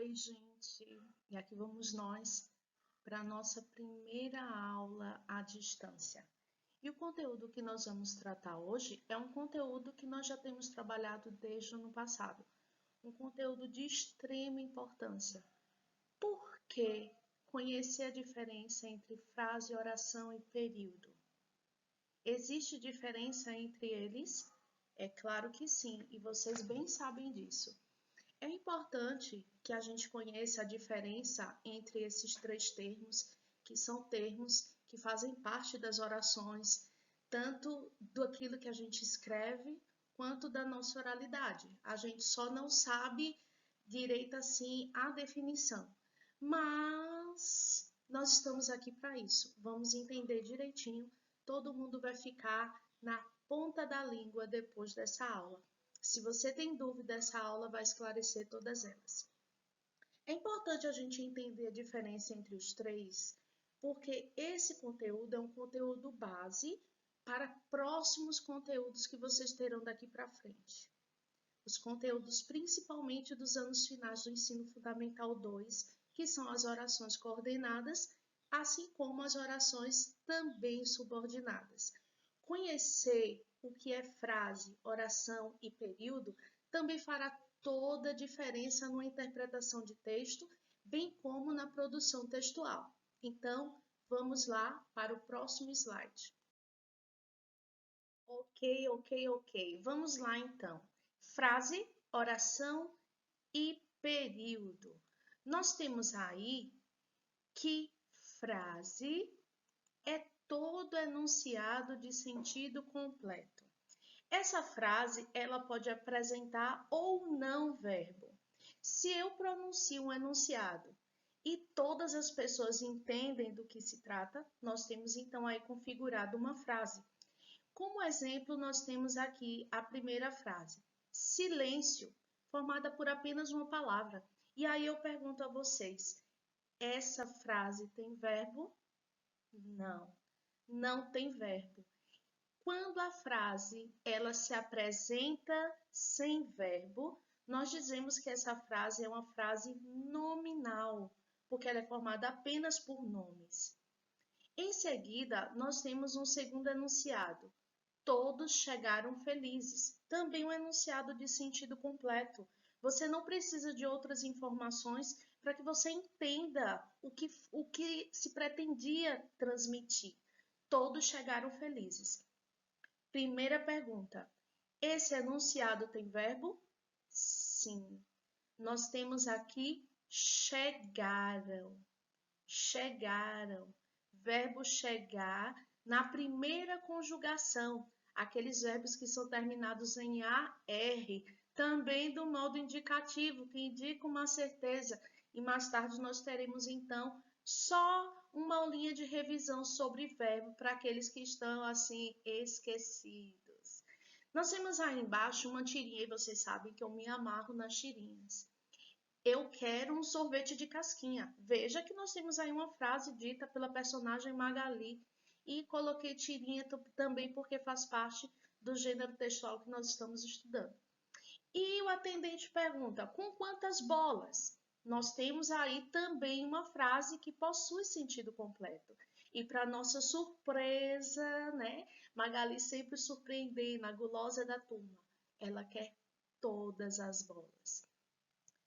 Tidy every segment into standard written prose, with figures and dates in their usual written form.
Oi, gente! E aqui vamos nós para a nossa primeira aula à distância. E o conteúdo que nós vamos tratar hoje é um conteúdo que nós já temos trabalhado desde o ano passado. Um conteúdo de extrema importância. Por que conhecer a diferença entre frase, oração e período? Existe diferença entre eles? É claro que sim, e vocês bem sabem disso. É importante que a gente conheça a diferença entre esses três termos, que são termos que fazem parte das orações, tanto daquilo que a gente escreve, quanto da nossa oralidade. A gente só não sabe direito assim a definição, mas nós estamos aqui para isso. Vamos entender direitinho, todo mundo vai ficar na ponta da língua depois dessa aula. Se você tem dúvida, essa aula vai esclarecer todas elas. É importante a gente entender a diferença entre os três, porque esse conteúdo é um conteúdo base para próximos conteúdos que vocês terão daqui para frente. Os conteúdos principalmente dos anos finais do Ensino Fundamental 2, que são as orações coordenadas, assim como as orações também subordinadas. Conhecer o que é frase, oração e período também fará toda a diferença na interpretação de texto, bem como na produção textual. Então, vamos lá para o próximo slide. Ok. Vamos lá então. Frase, oração e período. Nós temos aí que frase é todo enunciado de sentido completo. Essa frase, ela pode apresentar ou não verbo. Se eu pronuncio um enunciado e todas as pessoas entendem do que se trata, nós temos então aí configurado uma frase. Como exemplo, nós temos aqui a primeira frase, silêncio, formada por apenas uma palavra. E aí eu pergunto a vocês, essa frase tem verbo? Não, não tem verbo. Quando a frase ela se apresenta sem verbo, nós dizemos que essa frase é uma frase nominal, porque ela é formada apenas por nomes. Em seguida, nós temos um segundo enunciado. Todos chegaram felizes. Também um enunciado de sentido completo. Você não precisa de outras informações para que você entenda o que se pretendia transmitir. Todos chegaram felizes. Primeira pergunta. Esse enunciado tem verbo? Sim. Nós temos aqui chegaram. Chegaram. Verbo chegar na primeira conjugação, aqueles verbos que são terminados em AR, também do modo indicativo, que indica uma certeza. E mais tarde nós teremos, então, só uma aulinha de revisão sobre verbo para aqueles que estão, assim, esquecidos. Nós temos aí embaixo uma tirinha, e vocês sabem que eu me amarro nas tirinhas. Eu quero um sorvete de casquinha. Veja que nós temos aí uma frase dita pela personagem Magali e coloquei tirinha também porque faz parte do gênero textual que nós estamos estudando. E o atendente pergunta, com quantas bolas? Nós temos aí também uma frase que possui sentido completo. E para nossa surpresa, né? Magali sempre surpreendendo, a gulosa da turma. Ela quer todas as bolas.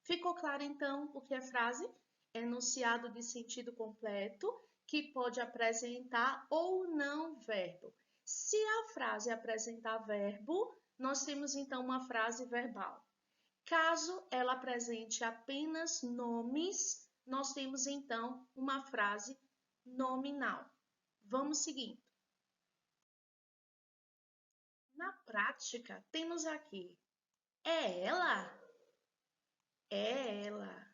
Ficou claro, então, o que é frase? Enunciado de sentido completo, que pode apresentar ou não verbo. Se a frase apresentar verbo, nós temos, então, uma frase verbal. Caso ela apresente apenas nomes, nós temos, então, uma frase nominal. Vamos seguindo. Na prática, temos aqui, é ela? É ela.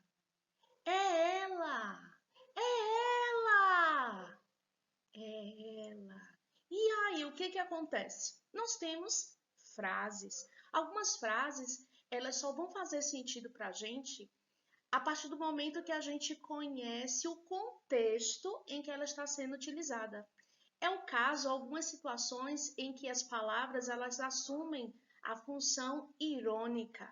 É ela! É ela! É ela! E aí, o que acontece? Nós temos frases. Algumas frases, elas só vão fazer sentido para a gente a partir do momento que a gente conhece o contexto em que ela está sendo utilizada. É o caso, algumas situações em que as palavras, elas assumem a função irônica.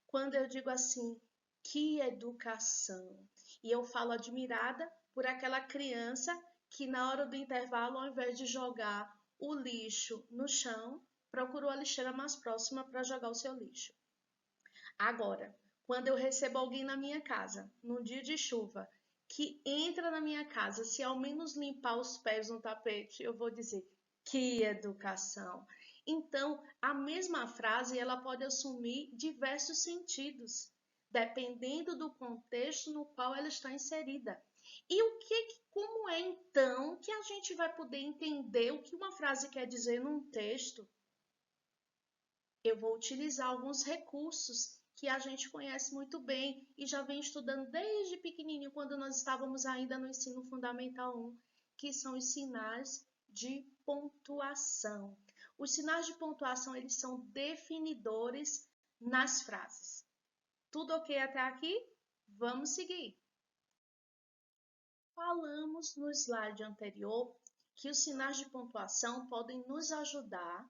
Quando eu digo assim, Que educação! E eu falo admirada por aquela criança que na hora do intervalo, ao invés de jogar o lixo no chão, procurou a lixeira mais próxima para jogar o seu lixo. Agora, quando eu recebo alguém na minha casa, num dia de chuva, que entra na minha casa, se ao menos limpar os pés no tapete, eu vou dizer, que educação! Então, a mesma frase, ela pode assumir diversos sentidos, dependendo do contexto no qual ela está inserida. E como é então que a gente vai poder entender o que uma frase quer dizer num texto? Eu vou utilizar alguns recursos que a gente conhece muito bem e já vem estudando desde pequenininho, quando nós estávamos ainda no ensino fundamental 1, que são os sinais de pontuação. Os sinais de pontuação, eles são definidores nas frases. Tudo ok até aqui? Vamos seguir. Falamos no slide anterior que os sinais de pontuação podem nos ajudar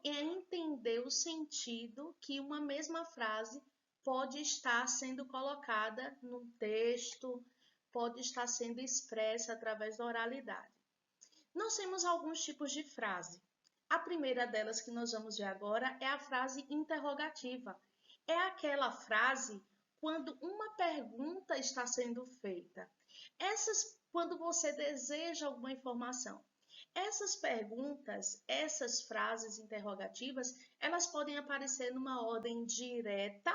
em entender o sentido que uma mesma frase pode estar sendo colocada num texto, pode estar sendo expressa através da oralidade. Nós temos alguns tipos de frase. A primeira delas que nós vamos ver agora é a frase interrogativa. É aquela frase quando uma pergunta está sendo feita. Quando você deseja alguma informação. Essas perguntas, essas frases interrogativas, elas podem aparecer numa ordem direta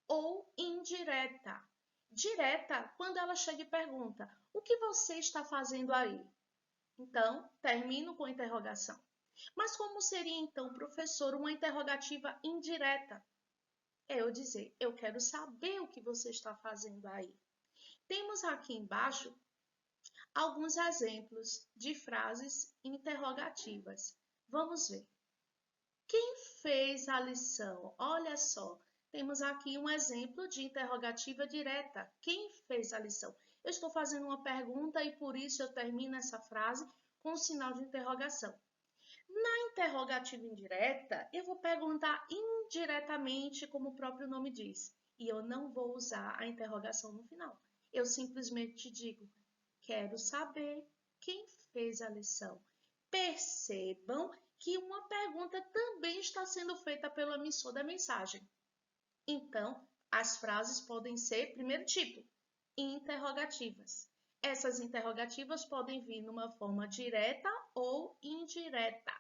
ou indireta. Direta, quando ela chega e pergunta: o que você está fazendo aí? Então, termino com interrogação. Mas como seria então, professor, uma interrogativa indireta? É eu dizer: eu quero saber o que você está fazendo aí. Temos aqui embaixo alguns exemplos de frases interrogativas. Vamos ver. Quem fez a lição? Olha só, temos aqui um exemplo de interrogativa direta. Quem fez a lição? Eu estou fazendo uma pergunta e por isso eu termino essa frase com um sinal de interrogação. Na interrogativa indireta, eu vou perguntar indiretamente, como o próprio nome diz, e eu não vou usar a interrogação no final. Eu simplesmente digo: quero saber quem fez a lição. Percebam que uma pergunta também está sendo feita pelo emissor da mensagem. Então, as frases podem ser, primeiro tipo, interrogativas. Essas interrogativas podem vir numa forma direta ou indireta.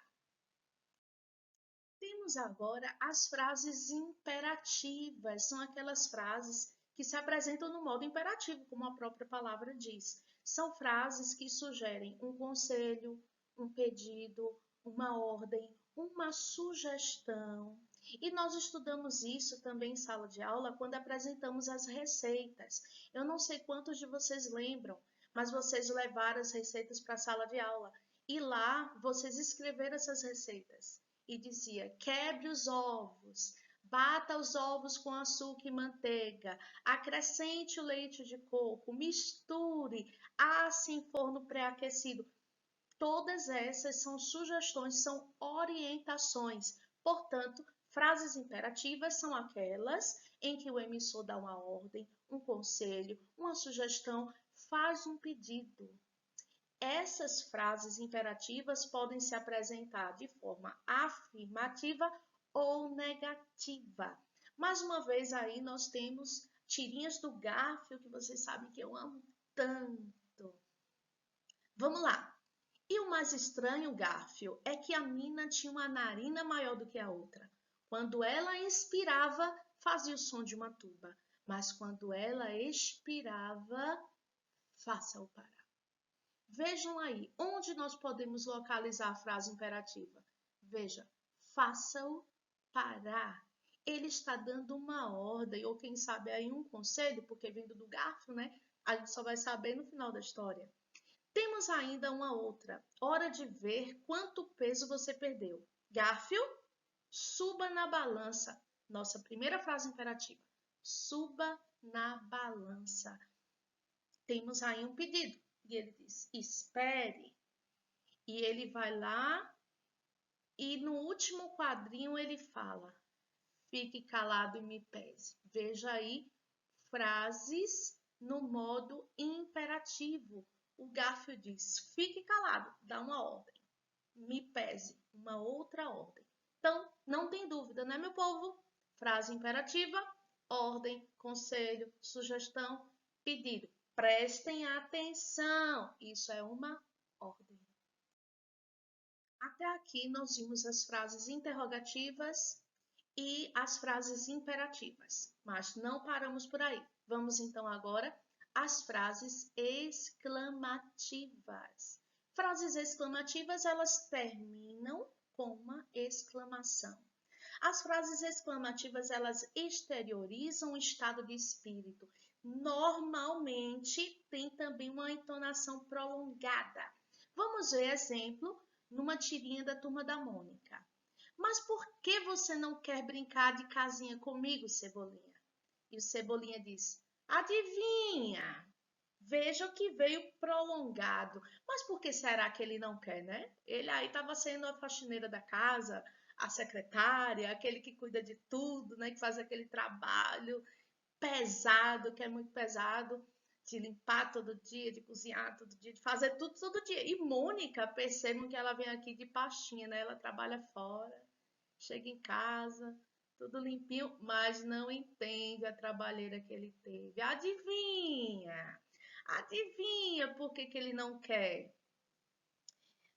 Temos agora as frases imperativas. São aquelas frases que se apresentam no modo imperativo, como a própria palavra diz. São frases que sugerem um conselho, um pedido, uma ordem, uma sugestão. E nós estudamos isso também em sala de aula quando apresentamos as receitas. Eu não sei quantos de vocês lembram, mas vocês levaram as receitas para a sala de aula. E lá vocês escreveram essas receitas. E dizia: quebre os ovos, bata os ovos com açúcar e manteiga, acrescente o leite de coco, misture, asse em forno pré-aquecido. Todas essas são sugestões, são orientações. Portanto, frases imperativas são aquelas em que o emissor dá uma ordem, um conselho, uma sugestão, faz um pedido. Essas frases imperativas podem se apresentar de forma afirmativa ou negativa. Mais uma vez aí nós temos tirinhas do Garfield, que vocês sabem que eu amo tanto. Vamos lá. E o mais estranho, Garfield, é que a Mina tinha uma narina maior do que a outra. Quando ela inspirava, fazia o som de uma tuba. Mas quando ela expirava, faça-o parar. Vejam aí, onde nós podemos localizar a frase imperativa? Veja, faça-o parar. Ele está dando uma ordem, ou quem sabe aí um conselho, porque vindo do garfo, né? A gente só vai saber no final da história. Temos ainda uma outra. Hora de ver quanto peso você perdeu. Garfield, suba na balança. Nossa primeira frase imperativa. Suba na balança. Temos aí um pedido. E ele diz: espere. E ele vai lá e no último quadrinho ele fala: fique calado e me pese. Veja aí frases no modo imperativo. O Garfield diz: fique calado, dá uma ordem. Me pese, uma outra ordem. Então, não tem dúvida, né, meu povo? Frase imperativa, ordem, conselho, sugestão, pedido. Prestem atenção, isso é uma ordem. Até aqui nós vimos as frases interrogativas e as frases imperativas, mas não paramos por aí. Vamos então agora às frases exclamativas. Frases exclamativas, elas terminam com uma exclamação. As frases exclamativas, elas exteriorizam o estado de espírito. Normalmente, tem também uma entonação prolongada. Vamos ver exemplo numa tirinha da Turma da Mônica. Mas por que você não quer brincar de casinha comigo, Cebolinha? E o Cebolinha diz: adivinha? Veja o que veio prolongado. Mas por que será que ele não quer, né? Ele aí estava sendo a faxineira da casa, a secretária, aquele que cuida de tudo, né? Que faz aquele trabalho pesado, que é muito pesado, de limpar todo dia, de cozinhar todo dia, de fazer tudo todo dia. E Mônica, percebam que ela vem aqui de pastinha, né? Ela trabalha fora, chega em casa, tudo limpinho, mas não entende a trabalheira que ele teve. Adivinha? Adivinha por que ele não quer?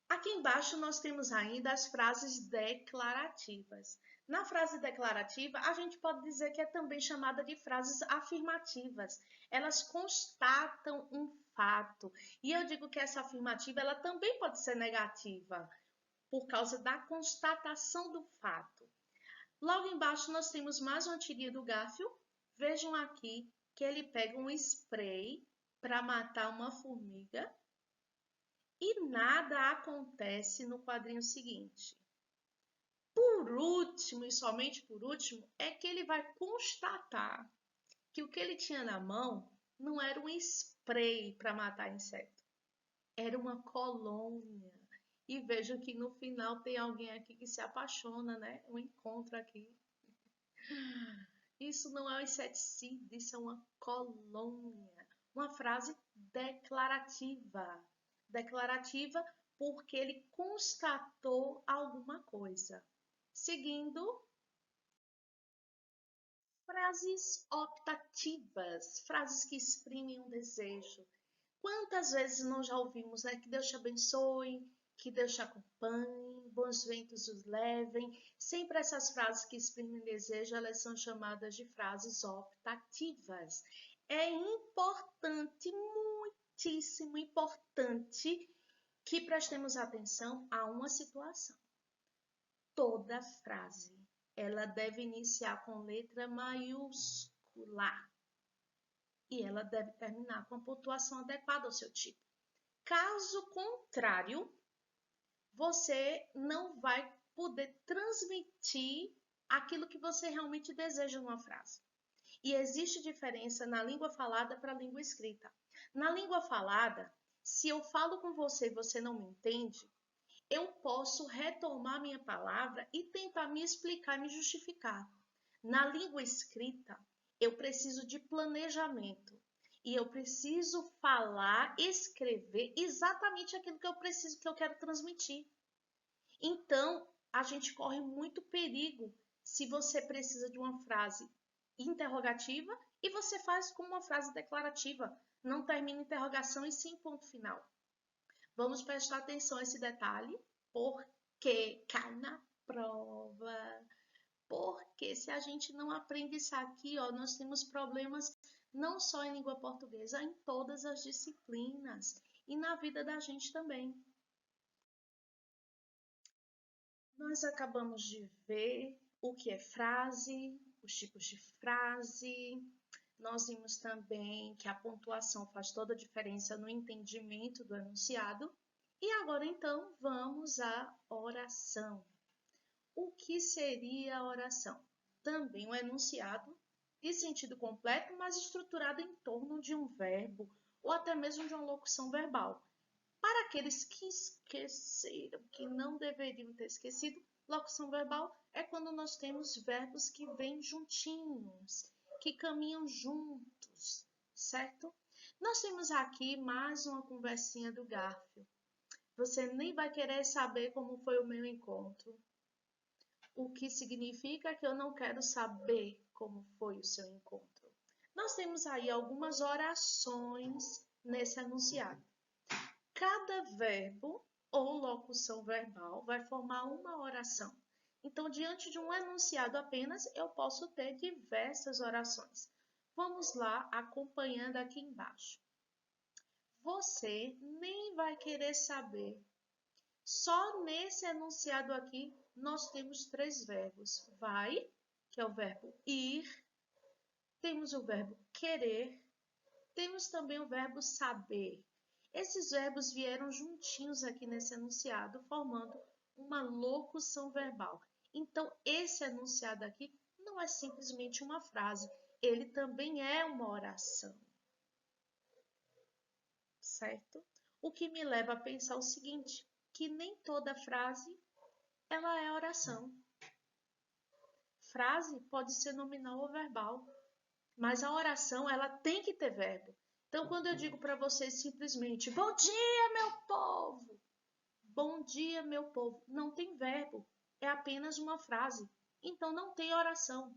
Aqui embaixo nós temos ainda as frases declarativas. Na frase declarativa, a gente pode dizer que é também chamada de frases afirmativas. Elas constatam um fato. E eu digo que essa afirmativa ela também pode ser negativa, por causa da constatação do fato. Logo embaixo nós temos mais uma tirinha do Garfield. Vejam aqui que ele pega um spray para matar uma formiga. E nada acontece no quadrinho seguinte. Por último, e somente por último, é que ele vai constatar que o que ele tinha na mão não era um spray para matar inseto, era uma colônia. E vejo que no final tem alguém aqui que se apaixona, né? Um encontro aqui. Isso não é um inseticida, isso é uma colônia. Uma frase declarativa. Declarativa porque ele constatou alguma coisa. Seguindo, frases optativas, frases que exprimem um desejo. Quantas vezes nós já ouvimos, né? Que Deus te abençoe, que Deus te acompanhe, bons ventos os levem. Sempre essas frases que exprimem desejo, elas são chamadas de frases optativas. É importante, muitíssimo importante, que prestemos atenção a uma situação. Toda frase, ela deve iniciar com letra maiúscula e ela deve terminar com a pontuação adequada ao seu tipo. Caso contrário, você não vai poder transmitir aquilo que você realmente deseja numa frase. E existe diferença na língua falada para a língua escrita. Na língua falada, se eu falo com você e você não me entende, eu posso retomar minha palavra e tentar me explicar e me justificar. Na língua escrita, eu preciso de planejamento. E eu preciso falar, escrever exatamente aquilo que eu preciso, que eu quero transmitir. Então, a gente corre muito perigo se você precisa de uma frase interrogativa e você faz com uma frase declarativa. Não termina interrogação e sim ponto final. Vamos prestar atenção a esse detalhe, porque cai na prova. Porque se a gente não aprende isso aqui, ó, nós temos problemas não só em língua portuguesa, em todas as disciplinas e na vida da gente também. Nós acabamos de ver o que é frase, os tipos de frase. Nós vimos também que a pontuação faz toda a diferença no entendimento do enunciado. E agora, então, vamos à oração. O que seria a oração? Também um enunciado de sentido completo, mas estruturado em torno de um verbo ou até mesmo de uma locução verbal. Para aqueles que esqueceram, que não deveriam ter esquecido, locução verbal é quando nós temos verbos que vêm juntinhos, que caminham juntos. juntos, certo? Nós temos aqui mais uma conversinha do Garfield. Você nem vai querer saber como foi o meu encontro. O que significa que eu não quero saber como foi o seu encontro. Nós temos aí algumas orações nesse enunciado. Cada verbo ou locução verbal vai formar uma oração. Então, diante de um enunciado apenas, eu posso ter diversas orações. Vamos lá, acompanhando aqui embaixo. Você nem vai querer saber. Só nesse enunciado aqui, nós temos 3 verbos. Vai, que é o verbo ir. Temos o verbo querer. Temos também o verbo saber. Esses verbos vieram juntinhos aqui nesse enunciado, formando uma locução verbal. Então, esse enunciado aqui não é simplesmente uma frase, ele também é uma oração. Certo? O que me leva a pensar o seguinte, que nem toda frase ela é oração. Frase pode ser nominal ou verbal, mas a oração ela tem que ter verbo. Então, quando eu digo para vocês simplesmente, bom dia, meu povo! Bom dia, meu povo. Não tem verbo, é apenas uma frase. Então, não tem oração.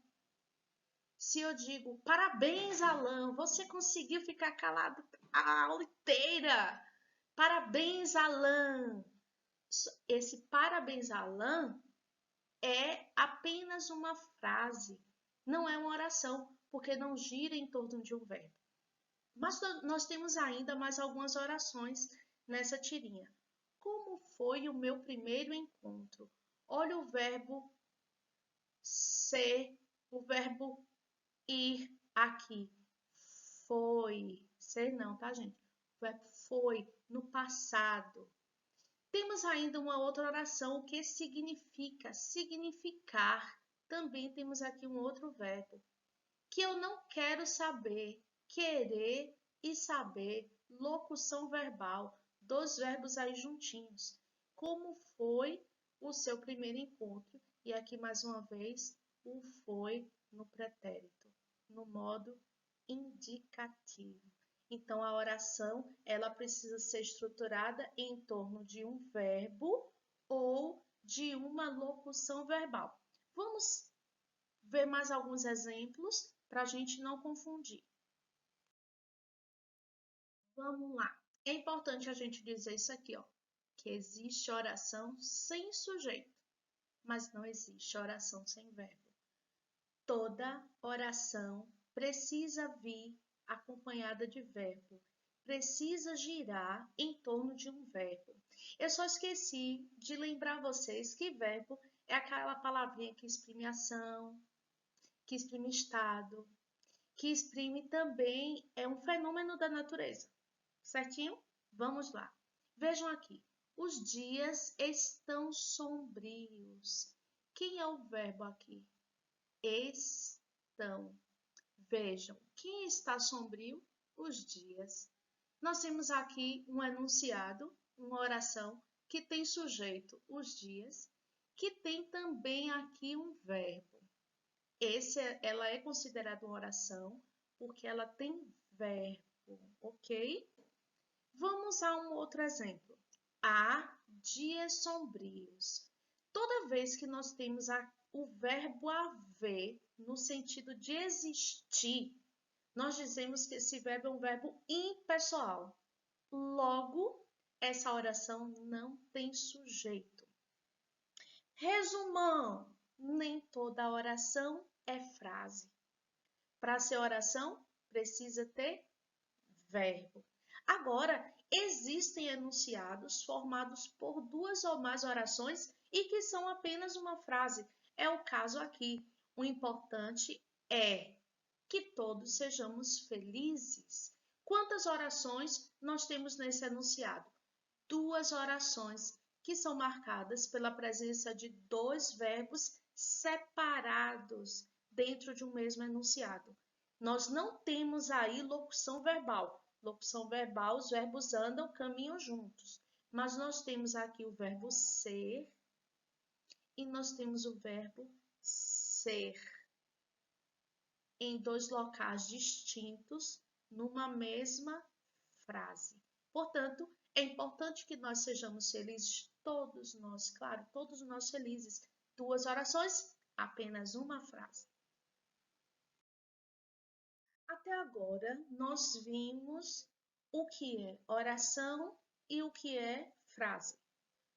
Se eu digo, parabéns, Alan, você conseguiu ficar calado a aula inteira. Parabéns, Alan. Esse parabéns, Alan, é apenas uma frase. Não é uma oração, porque não gira em torno de um verbo. Mas nós temos ainda mais algumas orações nessa tirinha. Como foi o meu primeiro encontro? Olha o verbo ser, o verbo ir aqui. Foi. Ser não, tá, gente? O verbo foi no passado. Temos ainda uma outra oração, o que significa? Significar. Também temos aqui um outro verbo. Que eu não quero saber. Querer e saber. Locução verbal. 2 verbos aí juntinhos. Como foi o seu primeiro encontro? E aqui mais uma vez, o foi no pretérito, no modo indicativo. Então, a oração ela precisa ser estruturada em torno de um verbo ou de uma locução verbal. Vamos ver mais alguns exemplos para a gente não confundir. Vamos lá. É importante a gente dizer isso aqui, ó, que existe oração sem sujeito, mas não existe oração sem verbo. Toda oração precisa vir acompanhada de verbo, precisa girar em torno de um verbo. Eu só esqueci de lembrar vocês que verbo é aquela palavrinha que exprime ação, que exprime estado, que exprime também um fenômeno da natureza. Certinho? Vamos lá. Vejam aqui. Os dias estão sombrios. Quem é o verbo aqui? Estão. Vejam, quem está sombrio? Os dias. Nós temos aqui um enunciado, uma oração, que tem sujeito, os dias, que tem também aqui um verbo. Ela é considerada uma oração porque ela tem verbo, ok? Vamos a um outro exemplo. Há dias sombrios. Toda vez que nós temos o verbo haver no sentido de existir, nós dizemos que esse verbo é um verbo impessoal. Logo, essa oração não tem sujeito. Resumão, nem toda oração é frase. Para ser oração, precisa ter verbo. Agora, existem enunciados formados por 2 ou mais orações e que são apenas uma frase. É o caso aqui. O importante é que todos sejamos felizes. Quantas orações nós temos nesse enunciado? 2 orações que são marcadas pela presença de 2 verbos separados dentro de um mesmo enunciado. Nós não temos aí locução verbal. Locução verbal, os verbos andam, caminham juntos. Mas nós temos aqui o verbo ser e nós temos o verbo ser. em dois locais distintos numa mesma frase. Portanto, é importante que nós sejamos felizes, todos nós, claro, todos nós felizes. Duas orações, apenas uma frase. Até agora, nós vimos o que é oração e o que é frase.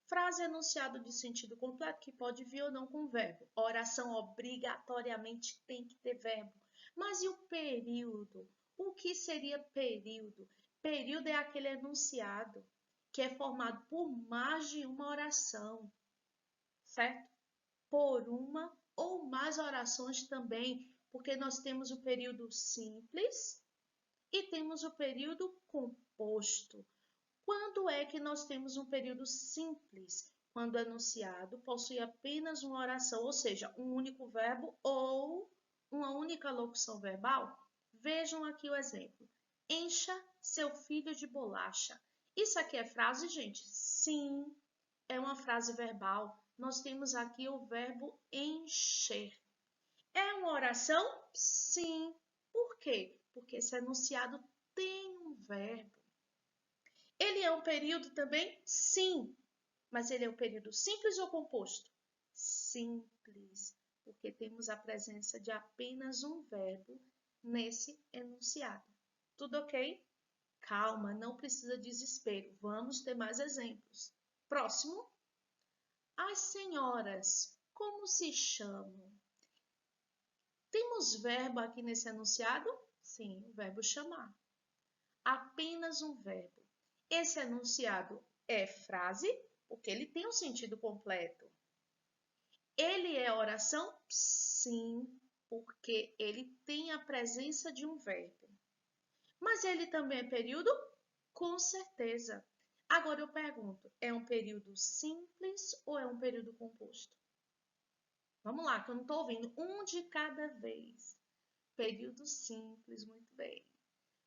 Frase é enunciado de sentido completo que pode vir ou não com verbo. Oração obrigatoriamente tem que ter verbo. Mas e o período? O que seria período? Período é aquele enunciado que é formado por mais de uma oração, certo? Por uma ou mais orações também, porque nós temos o período simples e temos o período composto. Quando é que nós temos um período simples? Quando o enunciado possui apenas uma oração, ou seja, um único verbo ou uma única locução verbal. Vejam aqui o exemplo. Encha seu filho de bolacha. Isso aqui é frase, gente? Sim, é uma frase verbal. Nós temos aqui o verbo encher. É uma oração? Sim. Por quê? Porque esse enunciado tem um verbo. Ele é um período também? Sim. Mas ele é um período simples ou composto? Simples, porque temos a presença de apenas um verbo nesse enunciado. Tudo ok? Calma, não precisa de desespero. Vamos ter mais exemplos. Próximo. As senhoras, como se chamam? Temos verbo aqui nesse enunciado? Sim, o verbo chamar. Apenas um verbo. Esse enunciado é frase, porque ele tem um sentido completo. Ele é oração? Sim, porque ele tem a presença de um verbo. Mas ele também é período? Com certeza. Agora eu pergunto, é um período simples ou é um período composto? Vamos lá, que eu não estou ouvindo. Um de cada vez. Período simples, muito bem.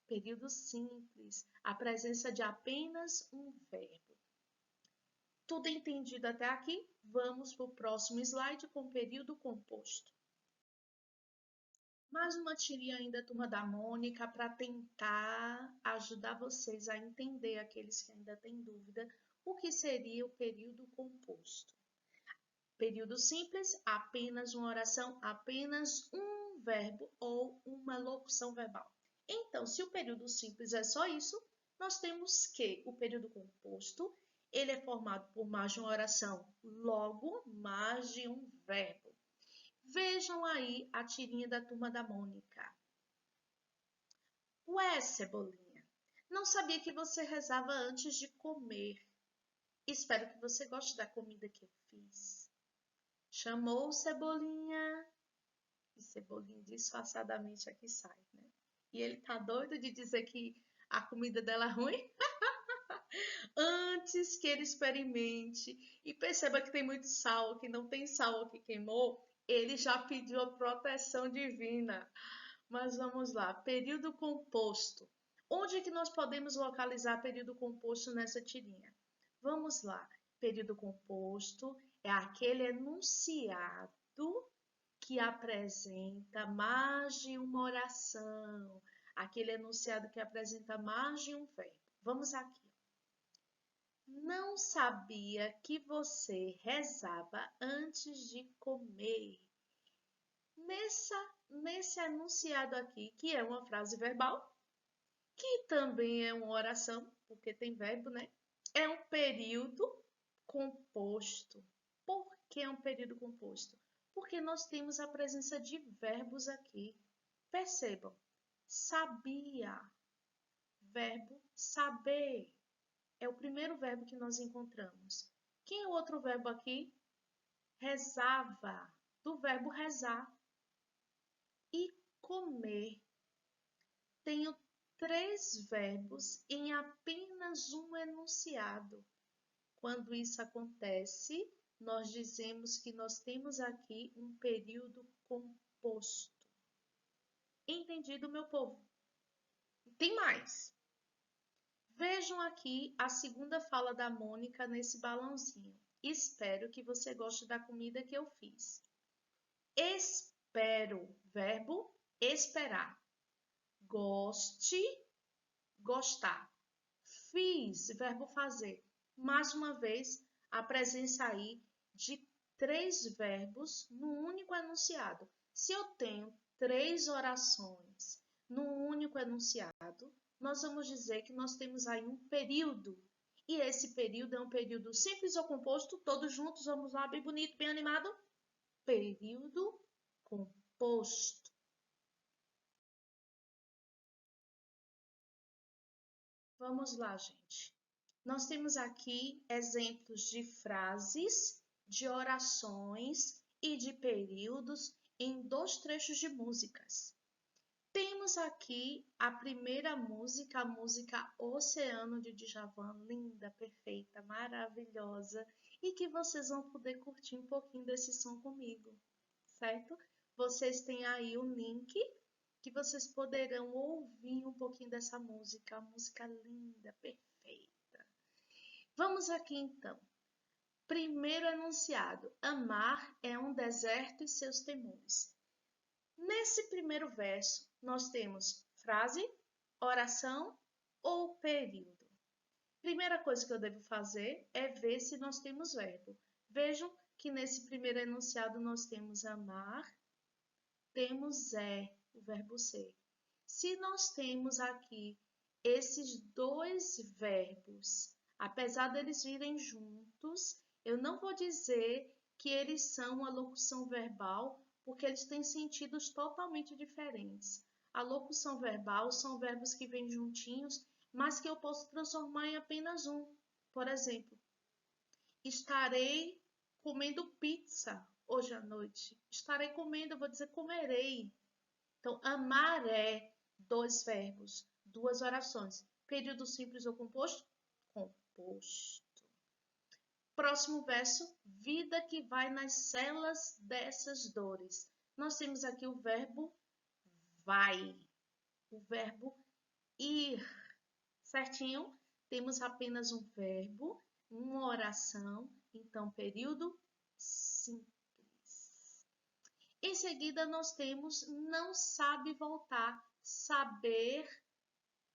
Período simples, a presença de apenas um verbo. Tudo entendido até aqui? Vamos para o próximo slide com período composto. Mais uma tirinha ainda, turma da Mônica, para tentar ajudar vocês a entender, aqueles que ainda têm dúvida, o que seria o período composto. Período simples, apenas uma oração, apenas um verbo ou uma locução verbal. Então, se o período simples é só isso, nós temos que o período composto, ele é formado por mais de uma oração, logo mais de um verbo. Vejam aí a tirinha da turma da Mônica. Ué, Cebolinha, não sabia que você rezava antes de comer. Espero que você goste da comida que eu fiz. Chamou Cebolinha. E Cebolinha disfarçadamente aqui sai, né? E ele tá doido de dizer que a comida dela é ruim? Antes que ele experimente e perceba que tem muito sal, que não tem sal, que queimou, ele já pediu a proteção divina. Mas vamos lá, período composto. Onde é que nós podemos localizar período composto nessa tirinha? Vamos lá, período composto é aquele enunciado que apresenta mais de uma oração, aquele enunciado que apresenta mais de um verbo. Vamos aqui. Não sabia que você rezava antes de comer. Nesse enunciado aqui, que é uma frase verbal, que também é uma oração, porque tem verbo, né? É um período composto. Por que é um período composto? Porque nós temos a presença de verbos aqui. Percebam, sabia, verbo saber. É o primeiro verbo que nós encontramos. Quem é o outro verbo aqui? Rezava, do verbo rezar. E comer. Tenho 3 verbos em apenas um enunciado. Quando isso acontece, nós dizemos que nós temos aqui um período composto. Entendido, meu povo? Tem mais. Vejam aqui a segunda fala da Mônica nesse balãozinho. Espero que você goste da comida que eu fiz. Espero, verbo esperar. Goste, gostar. Fiz, verbo fazer. Mais uma vez, a presença aí de 3 verbos num único enunciado. Se eu tenho 3 orações num único enunciado, nós vamos dizer que nós temos aí um período. E esse período é um período simples ou composto. Todos juntos, vamos lá, bem bonito, bem animado. Período composto. Vamos lá, gente. Nós temos aqui exemplos de frases, de orações e de períodos em 2 trechos de músicas. Temos aqui a primeira música, a música Oceano de Djavan, linda, perfeita, maravilhosa, e que vocês vão poder curtir um pouquinho desse som comigo, certo? Vocês têm aí o link que vocês poderão ouvir um pouquinho dessa música, música linda, perfeita. Vamos aqui então. Primeiro enunciado: amar é um deserto e seus temores. Nesse primeiro verso, nós temos frase, oração ou período. Primeira coisa que eu devo fazer é ver se nós temos verbo. Vejam que nesse primeiro enunciado nós temos amar, temos o verbo ser. Se nós temos aqui esses 2 verbos, apesar deles virem juntos, eu não vou dizer que eles são uma locução verbal, porque eles têm sentidos totalmente diferentes. A locução verbal são verbos que vêm juntinhos, mas que eu posso transformar em apenas um. Por exemplo, estarei comendo pizza hoje à noite. Estarei comendo, eu vou dizer comerei. Então, amar é 2 verbos, 2 orações. Período simples ou composto? Composto. Próximo verso, vida que vai nas celas dessas dores. Nós temos aqui o verbo vai, o verbo ir, certinho? Temos apenas um verbo, uma oração, então período simples. Em seguida, nós temos não sabe voltar, saber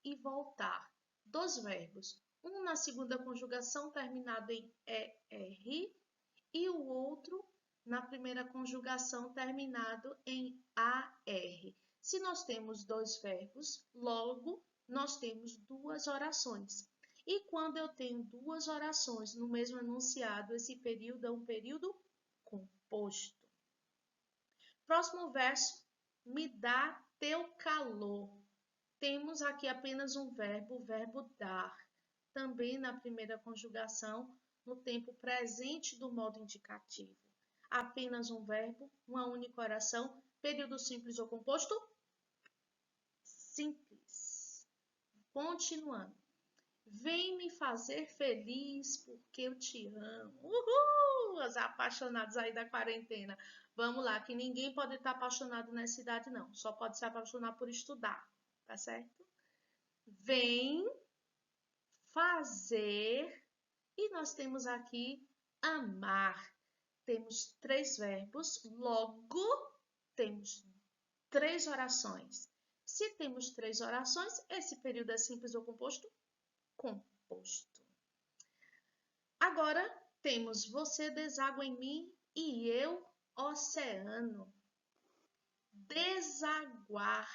e voltar. 2 verbos, um na segunda conjugação terminado em ER e o outro na primeira conjugação terminado em AR. Se nós temos 2 verbos, logo nós temos 2 orações. E quando eu tenho 2 orações no mesmo enunciado, esse período é um período composto. Próximo verso, me dá teu calor. Temos aqui apenas um verbo, o verbo dar, também na primeira conjugação, no tempo presente do modo indicativo. Apenas um verbo, uma única oração, período simples ou composto? Simples. Continuando. Vem me fazer feliz porque eu te amo. Uhul! Os apaixonados aí da quarentena. Vamos lá, que ninguém pode estar apaixonado nessa idade, não. Só pode se apaixonar por estudar, tá certo? Vem fazer e nós temos aqui amar. Temos 3 verbos, logo temos 3 orações. Se temos 3 orações, esse período é simples ou composto? Composto. Agora temos você deságua em mim e eu oceano. Desaguar.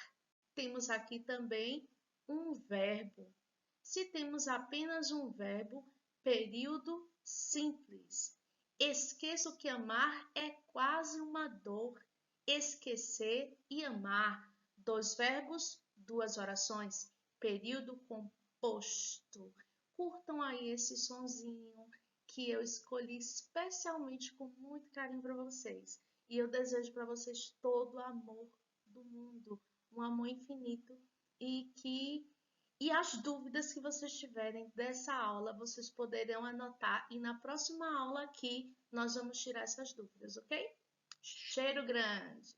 Temos aqui também um verbo. Se temos apenas um verbo, período simples. Esqueço que amar é quase uma dor. Esquecer e amar. 2 verbos, 2 orações. Período composto. Curtam aí esse sonzinho que eu escolhi especialmente com muito carinho para vocês. E eu desejo para vocês todo o amor do mundo, um amor infinito e as dúvidas que vocês tiverem dessa aula, vocês poderão anotar e na próxima aula aqui nós vamos tirar essas dúvidas, ok? Cheiro grande!